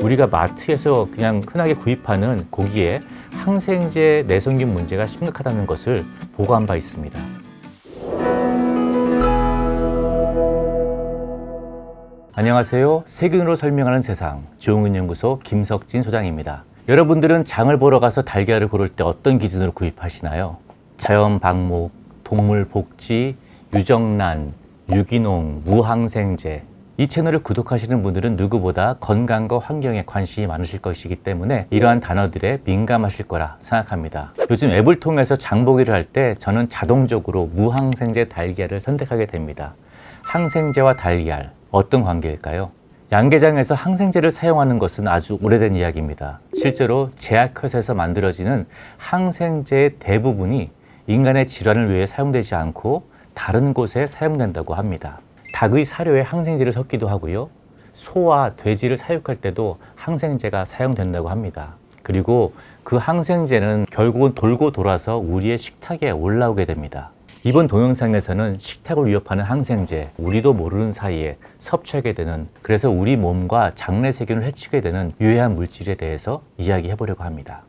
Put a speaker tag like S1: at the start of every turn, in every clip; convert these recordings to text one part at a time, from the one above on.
S1: 우리가 마트에서 그냥 흔하게 구입하는 고기에 항생제 내성균 문제가 심각하다는 것을 보고한 바 있습니다. 안녕하세요. 세균으로 설명하는 세상 조용근연구소 김석진 소장입니다. 여러분들은 장을 보러 가서 달걀을 고를 때 어떤 기준으로 구입하시나요? 자연 방목, 동물 복지, 유정란, 유기농, 무항생제. 이 채널을 구독하시는 분들은 누구보다 건강과 환경에 관심이 많으실 것이기 때문에 이러한 단어들에 민감하실 거라 생각합니다. 요즘 앱을 통해서 장보기를 할 때 저는 자동적으로 무항생제 달걀을 선택하게 됩니다. 항생제와 달걀, 어떤 관계일까요? 양계장에서 항생제를 사용하는 것은 아주 오래된 이야기입니다. 실제로 제약회사에서 만들어지는 항생제의 대부분이 인간의 질환을 위해 사용되지 않고 다른 곳에 사용된다고 합니다. 닭의 사료에 항생제를 섞기도 하고요. 소와 돼지를 사육할 때도 항생제가 사용된다고 합니다. 그리고 그 항생제는 결국은 돌고 돌아서 우리의 식탁에 올라오게 됩니다. 이번 동영상에서는 식탁을 위협하는 항생제, 우리도 모르는 사이에 섭취하게 되는, 그래서 우리 몸과 장내 세균을 해치게 되는 유해한 물질에 대해서 이야기해 보려고 합니다.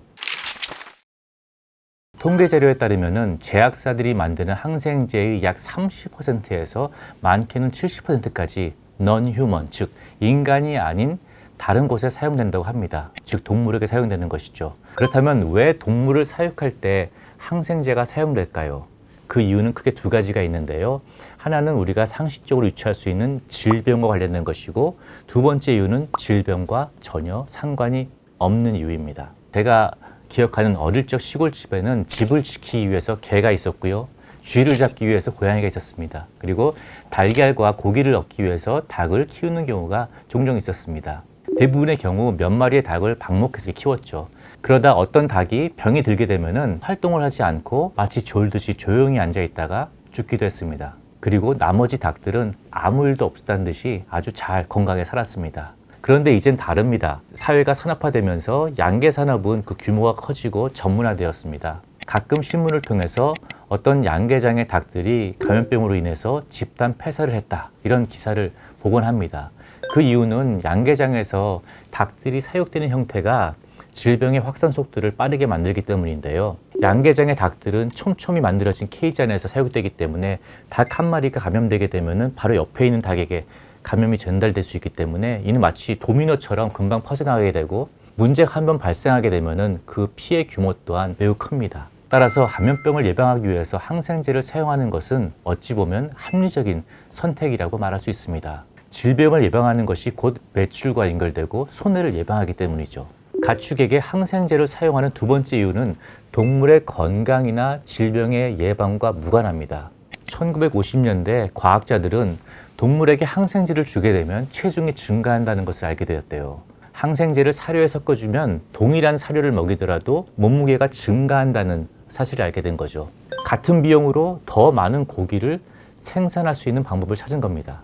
S1: 통계 자료에 따르면 제약사들이 만드는 항생제의 약 30%에서 많게는 70%까지 non-human, 즉 인간이 아닌 다른 곳에 사용된다고 합니다. 즉 동물에게 사용되는 것이죠. 그렇다면 왜 동물을 사육할 때 항생제가 사용될까요? 그 이유는 크게 두 가지가 있는데요. 하나는 우리가 상식적으로 유추할 수 있는 질병과 관련된 것이고, 두 번째 이유는 질병과 전혀 상관이 없는 이유입니다. 제가 기억하는 어릴 적 시골집에는 집을 지키기 위해서 개가 있었고요. 쥐를 잡기 위해서 고양이가 있었습니다. 그리고 달걀과 고기를 얻기 위해서 닭을 키우는 경우가 종종 있었습니다. 대부분의 경우 몇 마리의 닭을 방목해서 키웠죠. 그러다 어떤 닭이 병이 들게 되면은 활동을 하지 않고 마치 졸듯이 조용히 앉아 있다가 죽기도 했습니다. 그리고 나머지 닭들은 아무 일도 없었다는 듯이 아주 잘 건강하게 살았습니다. 그런데 이젠 다릅니다. 사회가 산업화되면서 양계 산업은 그 규모가 커지고 전문화되었습니다. 가끔 신문을 통해서 어떤 양계장의 닭들이 감염병으로 인해서 집단 폐사를 했다, 이런 기사를 보곤 합니다. 그 이유는 양계장에서 닭들이 사육되는 형태가 질병의 확산 속도를 빠르게 만들기 때문인데요. 양계장의 닭들은 촘촘히 만들어진 케이지 안에서 사육되기 때문에 닭 한 마리가 감염되게 되면 바로 옆에 있는 닭에게 감염이 전달될 수 있기 때문에 이는 마치 도미노처럼 금방 퍼져나가게 되고, 문제가 한번 발생하게 되면 그 피해 규모 또한 매우 큽니다. 따라서 감염병을 예방하기 위해서 항생제를 사용하는 것은 어찌 보면 합리적인 선택이라고 말할 수 있습니다. 질병을 예방하는 것이 곧 매출과 연결되고 손해를 예방하기 때문이죠. 가축에게 항생제를 사용하는 두 번째 이유는 동물의 건강이나 질병의 예방과 무관합니다. 1950년대 과학자들은 동물에게 항생제를 주게 되면 체중이 증가한다는 것을 알게 되었대요. 항생제를 사료에 섞어주면 동일한 사료를 먹이더라도 몸무게가 증가한다는 사실을 알게 된 거죠. 같은 비용으로 더 많은 고기를 생산할 수 있는 방법을 찾은 겁니다.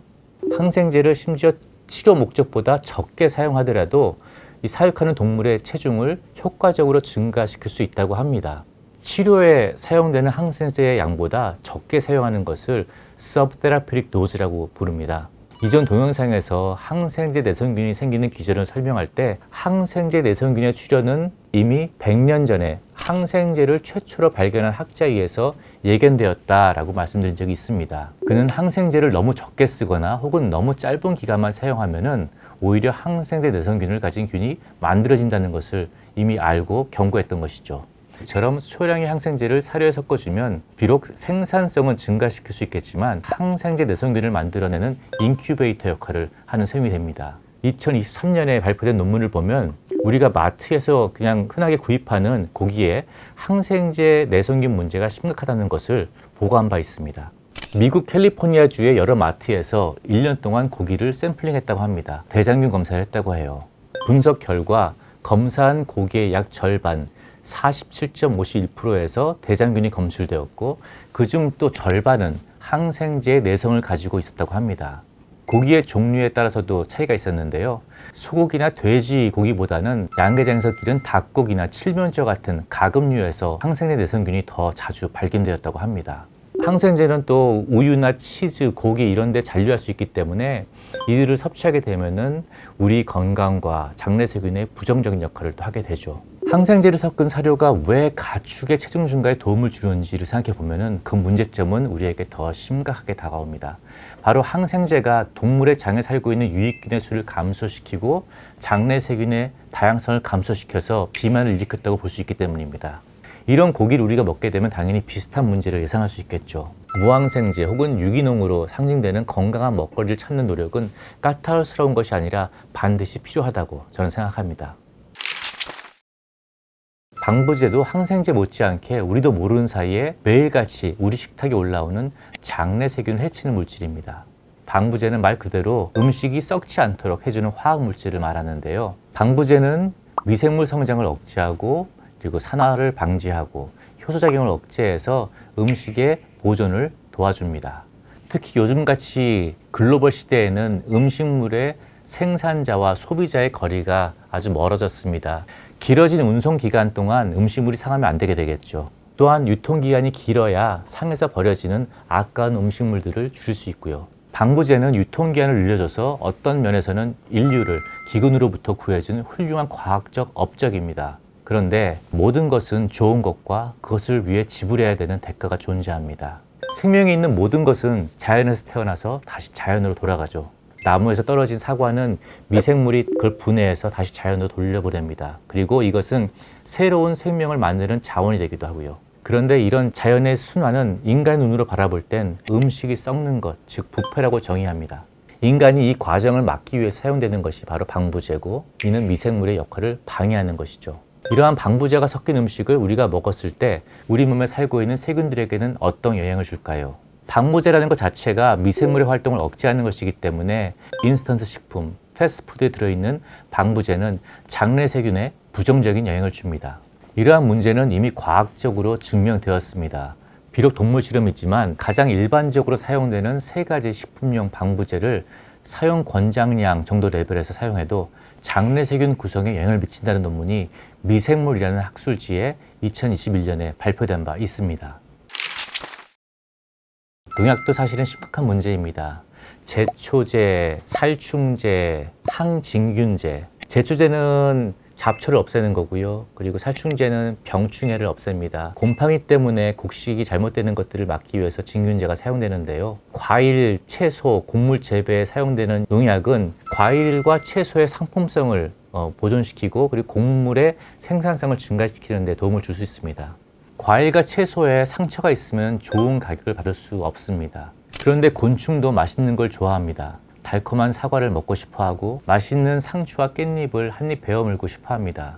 S1: 항생제를 심지어 치료 목적보다 적게 사용하더라도 이 사육하는 동물의 체중을 효과적으로 증가시킬 수 있다고 합니다. 치료에 사용되는 항생제의 양보다 적게 사용하는 것을 subtherapeutic dose라고 부릅니다. 이전 동영상에서 항생제 내성균이 생기는 기전을 설명할 때 항생제 내성균의 출현은 이미 100년 전에 항생제를 최초로 발견한 학자에 의해서 예견되었다라고 말씀드린 적이 있습니다. 그는 항생제를 너무 적게 쓰거나 혹은 너무 짧은 기간만 사용하면은 오히려 항생제 내성균을 가진 균이 만들어진다는 것을 이미 알고 경고했던 것이죠. 이처럼 소량의 항생제를 사료에 섞어주면 비록 생산성은 증가시킬 수 있겠지만 항생제 내성균을 만들어내는 인큐베이터 역할을 하는 셈이 됩니다. 2023년에 발표된 논문을 보면 우리가 마트에서 그냥 흔하게 구입하는 고기에 항생제 내성균 문제가 심각하다는 것을 보고한 바 있습니다. 미국 캘리포니아주의 여러 마트에서 1년 동안 고기를 샘플링했다고 합니다. 대장균 검사를 했다고 해요. 분석 결과 검사한 고기의 약 절반, 47.51%에서 대장균이 검출되었고, 그중 또 절반은 항생제의 내성을 가지고 있었다고 합니다. 고기의 종류에 따라서도 차이가 있었는데요. 소고기나 돼지 고기보다는 양계장에서 기른 닭고기나 칠면조 같은 가금류에서 항생제 내성균이 더 자주 발견되었다고 합니다. 항생제는 또 우유나 치즈, 고기 이런 데 잔류할 수 있기 때문에 이들을 섭취하게 되면은 우리 건강과 장내세균의 부정적인 역할을 또 하게 되죠. 항생제를 섞은 사료가 왜 가축의 체중 증가에 도움을 주는지를 생각해 보면은 그 문제점은 우리에게 더 심각하게 다가옵니다. 바로 항생제가 동물의 장에 살고 있는 유익균의 수를 감소시키고 장내세균의 다양성을 감소시켜서 비만을 일으켰다고 볼 수 있기 때문입니다. 이런 고기를 우리가 먹게 되면 당연히 비슷한 문제를 예상할 수 있겠죠. 무항생제 혹은 유기농으로 상징되는 건강한 먹거리를 찾는 노력은 까탈스러운 것이 아니라 반드시 필요하다고 저는 생각합니다. 방부제도 항생제 못지않게 우리도 모르는 사이에 매일같이 우리 식탁에 올라오는 장내세균을 해치는 물질입니다. 방부제는 말 그대로 음식이 썩지 않도록 해주는 화학물질을 말하는데요. 방부제는 미생물 성장을 억제하고 그리고 산화를 방지하고 효소작용을 억제해서 음식의 보존을 도와줍니다. 특히 요즘같이 글로벌 시대에는 음식물의 생산자와 소비자의 거리가 아주 멀어졌습니다. 길어진 운송 기간 동안 음식물이 상하면 안 되게 되겠죠. 또한 유통기간이 길어야 상해서 버려지는 아까운 음식물들을 줄일 수 있고요. 방부제는 유통기한을 늘려줘서 어떤 면에서는 인류를 기근으로부터 구해주는 훌륭한 과학적 업적입니다. 그런데 모든 것은 좋은 것과 그것을 위해 지불해야 되는 대가가 존재합니다. 생명이 있는 모든 것은 자연에서 태어나서 다시 자연으로 돌아가죠. 나무에서 떨어진 사과는 미생물이 그걸 분해해서 다시 자연으로 돌려보냅니다. 그리고 이것은 새로운 생명을 만드는 자원이 되기도 하고요. 그런데 이런 자연의 순환은 인간 눈으로 바라볼 땐 음식이 썩는 것, 즉 부패라고 정의합니다. 인간이 이 과정을 막기 위해 사용되는 것이 바로 방부제고, 이는 미생물의 역할을 방해하는 것이죠. 이러한 방부제가 섞인 음식을 우리가 먹었을 때 우리 몸에 살고 있는 세균들에게는 어떤 영향을 줄까요? 방부제라는 것 자체가 미생물의 활동을 억제하는 것이기 때문에 인스턴트 식품, 패스트푸드에 들어있는 방부제는 장내세균에 부정적인 영향을 줍니다. 이러한 문제는 이미 과학적으로 증명되었습니다. 비록 동물 실험이지만 가장 일반적으로 사용되는 3가지 식품용 방부제를 사용 권장량 정도 레벨에서 사용해도 장내세균 구성에 영향을 미친다는 논문이 미생물이라는 학술지에 2021년에 발표된 바 있습니다. 농약도 사실은 심각한 문제입니다. 제초제, 살충제, 항진균제. 제초제는 잡초를 없애는 거고요. 그리고 살충제는 병충해를 없앱니다. 곰팡이 때문에 곡식이 잘못되는 것들을 막기 위해서 진균제가 사용되는데요. 과일, 채소, 곡물 재배에 사용되는 농약은 과일과 채소의 상품성을 보존시키고 그리고 곡물의 생산성을 증가시키는 데 도움을 줄 수 있습니다. 과일과 채소에 상처가 있으면 좋은 가격을 받을 수 없습니다. 그런데 곤충도 맛있는 걸 좋아합니다. 달콤한 사과를 먹고 싶어하고 맛있는 상추와 깻잎을 한입 베어 물고 싶어합니다.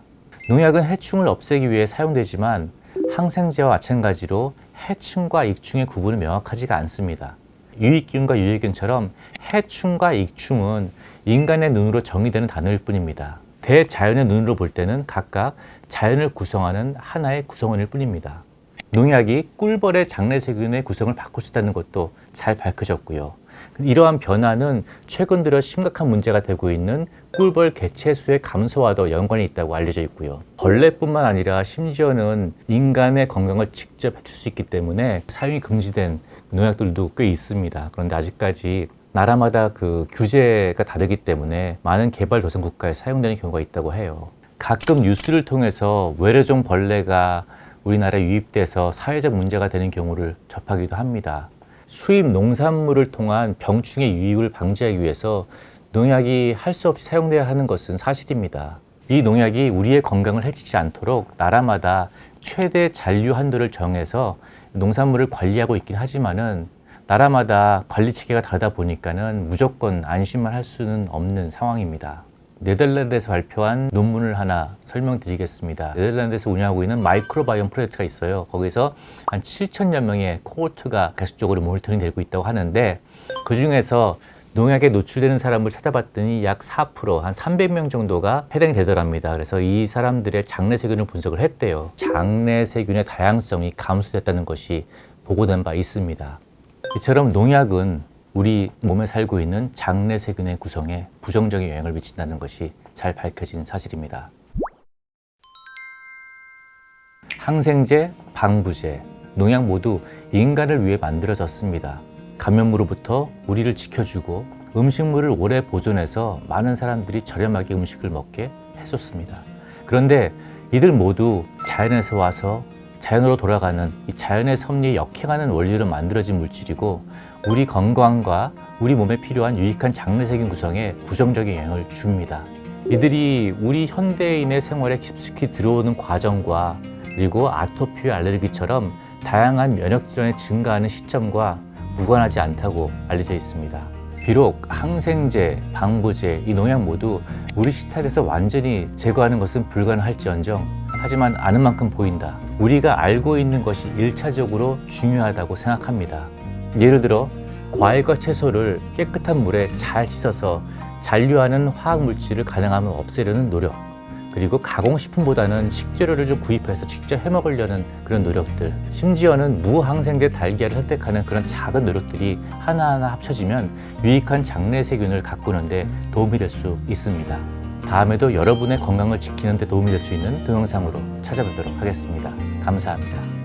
S1: 농약은 해충을 없애기 위해 사용되지만 항생제와 마찬가지로 해충과 익충의 구분은 명확하지가 않습니다. 유익균과 유해균처럼 해충과 익충은 인간의 눈으로 정의되는 단어일 뿐입니다. 대자연의 눈으로 볼 때는 각각 자연을 구성하는 하나의 구성원일 뿐입니다. 농약이 꿀벌의 장내세균의 구성을 바꿀 수 있다는 것도 잘 밝혀졌고요. 이러한 변화는 최근 들어 심각한 문제가 되고 있는 꿀벌 개체수의 감소와도 연관이 있다고 알려져 있고요. 벌레뿐만 아니라 심지어는 인간의 건강을 직접 해칠 수 있기 때문에 사용이 금지된 농약들도 꽤 있습니다. 그런데 아직까지 나라마다 그 규제가 다르기 때문에 많은 개발도상 국가에 사용되는 경우가 있다고 해요. 가끔 뉴스를 통해서 외래종 벌레가 우리나라에 유입돼서 사회적 문제가 되는 경우를 접하기도 합니다. 수입 농산물을 통한 병충해 유입을 방지하기 위해서 농약이 할 수 없이 사용돼야 하는 것은 사실입니다. 이 농약이 우리의 건강을 해치지 않도록 나라마다 최대 잔류 한도를 정해서 농산물을 관리하고 있긴 하지만은 나라마다 관리 체계가 다르다 보니까는 무조건 안심만 할 수는 없는 상황입니다. 네덜란드에서 발표한 논문을 하나 설명드리겠습니다. 네덜란드에서 운영하고 있는 마이크로바이옴 프로젝트가 있어요. 거기서 한 7천여 명의 코호트가 계속적으로 모니터링 되고 있다고 하는데 그 중에서 농약에 노출되는 사람을 찾아봤더니 약 4%, 한 300명 정도가 해당이 되더랍니다. 그래서 이 사람들의 장내세균을 분석을 했대요. 장내세균의 다양성이 감소됐다는 것이 보고된 바 있습니다. 이처럼 농약은 우리 몸에 살고 있는 장내세균의 구성에 부정적인 영향을 미친다는 것이 잘 밝혀진 사실입니다. 항생제, 방부제, 농약 모두 인간을 위해 만들어졌습니다. 감염으로부터 우리를 지켜주고 음식물을 오래 보존해서 많은 사람들이 저렴하게 음식을 먹게 해줬습니다. 그런데 이들 모두 자연에서 와서 자연으로 돌아가는 이 자연의 섭리에 역행하는 원리로 만들어진 물질이고 우리 건강과 우리 몸에 필요한 유익한 장내세균 구성에 부정적인 영향을 줍니다. 이들이 우리 현대인의 생활에 깊숙이 들어오는 과정과 그리고 아토피와 알레르기처럼 다양한 면역 질환이 증가하는 시점과 무관하지 않다고 알려져 있습니다. 비록 항생제, 방부제, 이 농약 모두 우리 식탁에서 완전히 제거하는 것은 불가능할지언정 하지만 아는 만큼 보인다. 우리가 알고 있는 것이 1차적으로 중요하다고 생각합니다. 예를 들어 과일과 채소를 깨끗한 물에 잘 씻어서 잔류하는 화학물질을 가능하면 없애려는 노력, 그리고 가공식품보다는 식재료를 좀 구입해서 직접 해먹으려는 그런 노력들, 심지어는 무항생제 달걀을 선택하는 그런 작은 노력들이 하나하나 합쳐지면 유익한 장내세균을 가꾸는 데 도움이 될 수 있습니다. 다음에도 여러분의 건강을 지키는 데 도움이 될 수 있는 동영상으로 찾아뵙도록 하겠습니다. 감사합니다.